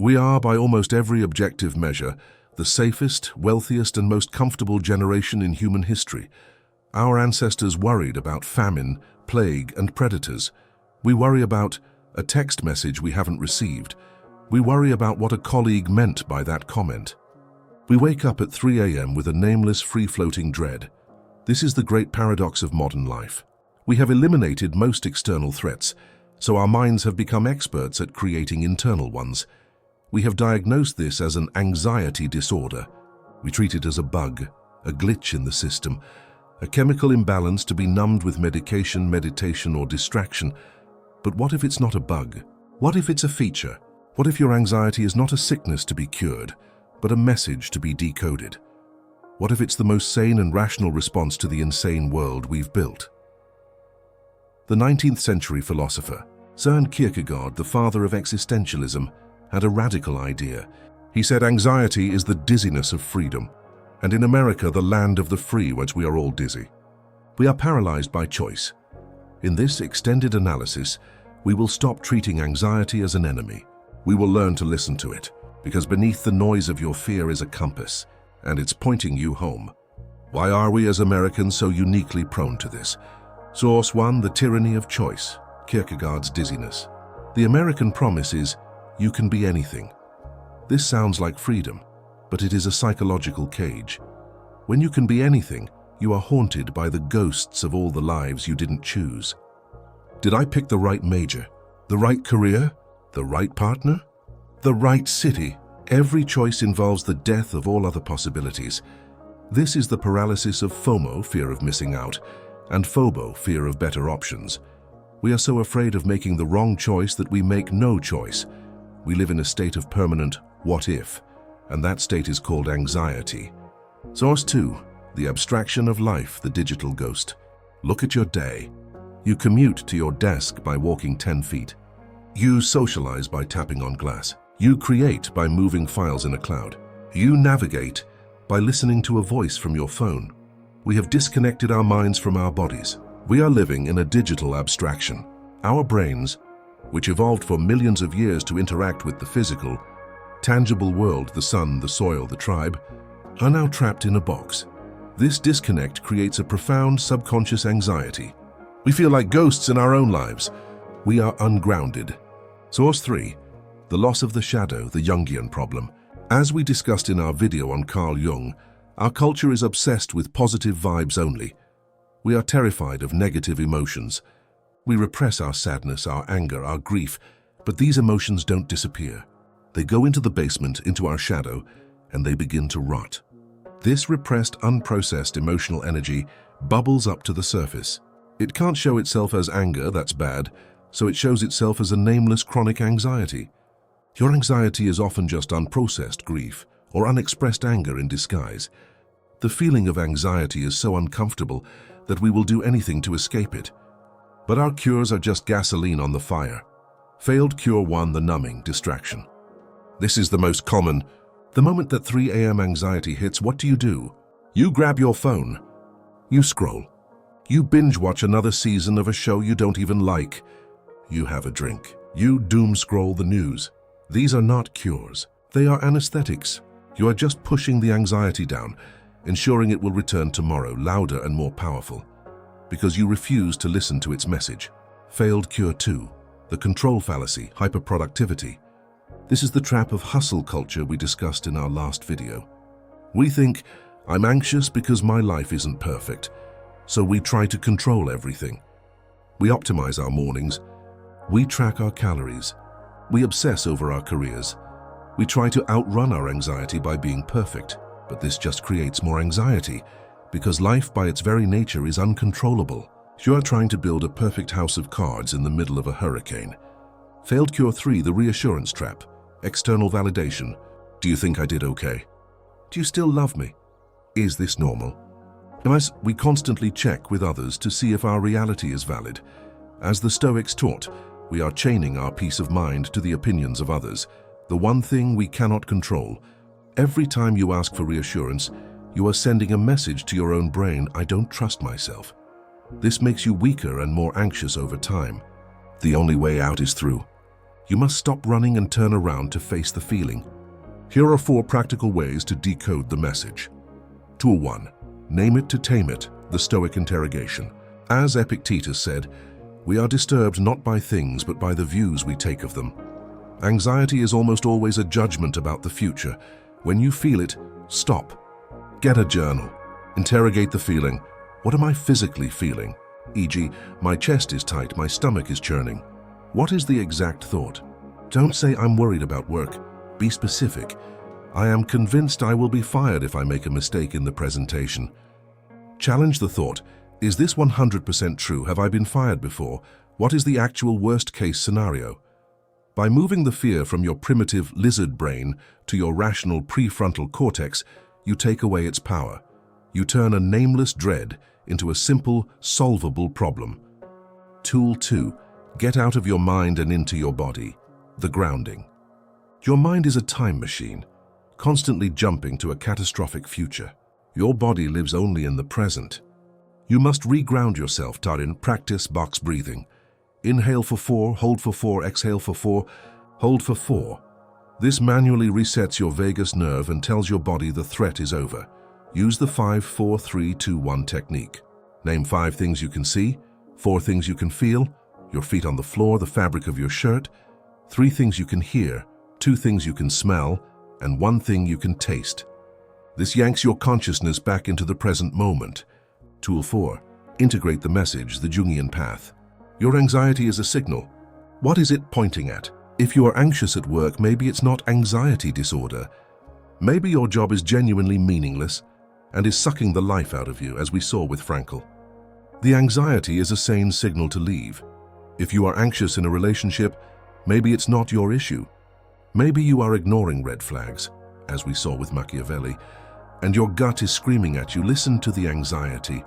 We are, by almost every objective measure, the safest, wealthiest, and most comfortable generation in human history. Our ancestors worried about famine, plague, and predators. We worry about a text message we haven't received. We worry about what a colleague meant by that comment. We wake up at 3 a.m. with a nameless, free-floating dread. This is the great paradox of modern life. We have eliminated most external threats, so our minds have become experts at creating internal ones. We have diagnosed this as an anxiety disorder. We treat it as a bug, a glitch in the system, a chemical imbalance to be numbed with medication, meditation, or distraction. But what if it's not a bug? What if it's a feature? What if your anxiety is not a sickness to be cured, but a message to be decoded? What if it's the most sane and rational response to the insane world we've built? The 19th century philosopher, Søren Kierkegaard, the father of existentialism, had a radical idea. He said anxiety is the dizziness of freedom, and in America, the land of the free, which we are all dizzy. We are paralyzed by choice. In this extended analysis, we will stop treating anxiety as an enemy. We will learn to listen to it, because beneath the noise of your fear is a compass, and it's pointing you home. Why are we as Americans so uniquely prone to this? Source 1, the tyranny of choice, Kierkegaard's Dizziness. The American promise is, you can be anything. This sounds like freedom, but it is a psychological cage. When you can be anything, you are haunted by the ghosts of all the lives you didn't choose. Did I pick the right major? The right career? The right partner? The right city? Every choice involves the death of all other possibilities. This is the paralysis of FOMO, fear of missing out, and PHOBO, fear of better options. We are so afraid of making the wrong choice that we make no choice. We live in a state of permanent what if, and that state is called anxiety. Source 2, the abstraction of life, the digital ghost. Look at your day. You commute to your desk by walking 10 feet. You socialize by tapping on glass. You create by moving files in a cloud. You navigate by listening to a voice from your phone. We have disconnected our minds from our bodies. We are living in a digital abstraction. Our brains, which evolved for millions of years to interact with the physical, tangible world, the sun, the soil, the tribe, are now trapped in a box. This disconnect creates a profound subconscious anxiety. We feel like ghosts in our own lives. We are ungrounded. Source 3, the loss of the shadow, the Jungian problem. As we discussed in our video on Carl Jung, our culture is obsessed with positive vibes only. We are terrified of negative emotions. We repress our sadness, our anger, our grief, but these emotions don't disappear. They go into the basement, into our shadow, and they begin to rot. This repressed, unprocessed emotional energy bubbles up to the surface. It can't show itself as anger, that's bad, so it shows itself as a nameless chronic anxiety. Your anxiety is often just unprocessed grief or unexpressed anger in disguise. The feeling of anxiety is so uncomfortable that we will do anything to escape it. But our cures are just gasoline on the fire. Failed cure 1, the numbing, distraction. This is the most common. The moment that 3 a.m. anxiety hits, what do? You grab your phone. You scroll. You binge watch another season of a show you don't even like. You have a drink. You doom scroll the news. These are not cures. They are anesthetics. You are just pushing the anxiety down, ensuring it will return tomorrow, louder and more powerful, because you refuse to listen to its message. Failed cure 2, the control fallacy, hyperproductivity. This is the trap of hustle culture we discussed in our last video. We think, I'm anxious because my life isn't perfect, so we try to control everything. We optimize our mornings. We track our calories. We obsess over our careers. We try to outrun our anxiety by being perfect, but this just creates more anxiety, because life by its very nature is uncontrollable. You are trying to build a perfect house of cards in the middle of a hurricane. Failed cure 3, the reassurance trap, external validation. Do you think I did okay? Do you still love me? Is this normal? Guys, we constantly check with others to see if our reality is valid. As the Stoics taught, we are chaining our peace of mind to the opinions of others, the one thing we cannot control. Every time you ask for reassurance, you are sending a message to your own brain, I don't trust myself. This makes you weaker and more anxious over time. The only way out is through. You must stop running and turn around to face the feeling. Here are 4 practical ways to decode the message. Tool 1. Name it to tame it, the Stoic interrogation. As Epictetus said, we are disturbed not by things but by the views we take of them. Anxiety is almost always a judgment about the future. When you feel it, stop. Get a journal. Interrogate the feeling. What am I physically feeling? E.g., my chest is tight, my stomach is churning. What is the exact thought? Don't say I'm worried about work. Be specific. I am convinced I will be fired if I make a mistake in the presentation. Challenge the thought. Is this 100% true? Have I been fired before? What is the actual worst-case scenario? By moving the fear from your primitive lizard brain to your rational prefrontal cortex, you take away its power. You turn a nameless dread into a simple, solvable problem. Tool 2. Get out of your mind and into your body. The grounding. Your mind is a time machine, constantly jumping to a catastrophic future. Your body lives only in the present. You must reground yourself, Tarin. Practice box breathing. Inhale for 4, hold for 4, exhale for 4, hold for 4. This manually resets your vagus nerve and tells your body the threat is over. Use the 5, 4, 3, 2, 1 technique. Name 5 things you can see, 4 things you can feel, your feet on the floor, the fabric of your shirt, 3 things you can hear, 2 things you can smell, and 1 thing you can taste. This yanks your consciousness back into the present moment. Tool 4. Integrate the message, the Jungian path. Your anxiety is a signal. What is it pointing at? If you are anxious at work, maybe it's not anxiety disorder. Maybe your job is genuinely meaningless and is sucking the life out of you, as we saw with Frankl. The anxiety is a sane signal to leave. If you are anxious in a relationship, maybe it's not your issue. Maybe you are ignoring red flags, as we saw with Machiavelli, and your gut is screaming at you. Listen to the anxiety.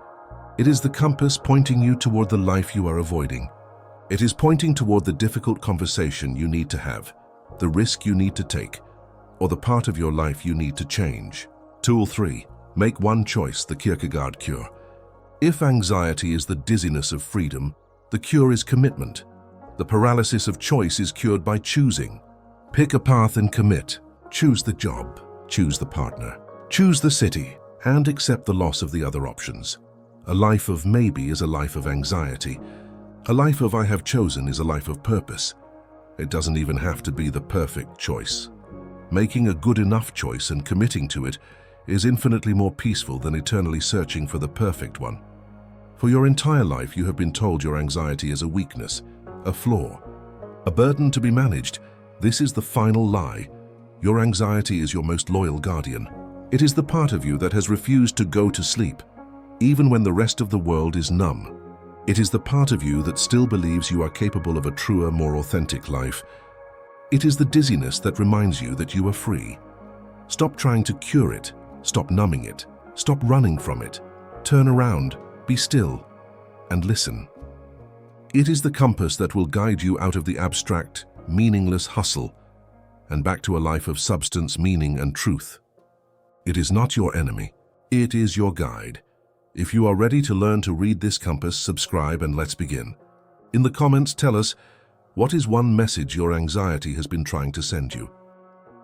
It is the compass pointing you toward the life you are avoiding. It is pointing toward the difficult conversation you need to have, the risk you need to take, or the part of your life you need to change. Tool 3. Make one choice, the Kierkegaard cure. If anxiety is the dizziness of freedom, the cure is commitment. The paralysis of choice is cured by choosing. Pick a path and commit. Choose the job, choose the partner, choose the city, and accept the loss of the other options. A life of maybe is a life of anxiety. A life of I have chosen is a life of purpose. It doesn't even have to be the perfect choice. Making a good enough choice and committing to it is infinitely more peaceful than eternally searching for the perfect one. For your entire life, you have been told your anxiety is a weakness, a flaw, a burden to be managed. This is the final lie. Your anxiety is your most loyal guardian. It is the part of you that has refused to go to sleep, even when the rest of the world is numb. It is the part of you that still believes you are capable of a truer, more authentic life. It is the dizziness that reminds you that you are free. Stop trying to cure it. Stop numbing it. Stop running from it. Turn around, be still, and listen. It is the compass that will guide you out of the abstract, meaningless hustle and back to a life of substance, meaning, and truth. It is not your enemy. It is your guide. If you are ready to learn to read this compass, subscribe and let's begin. In the comments, tell us, what is one message your anxiety has been trying to send you?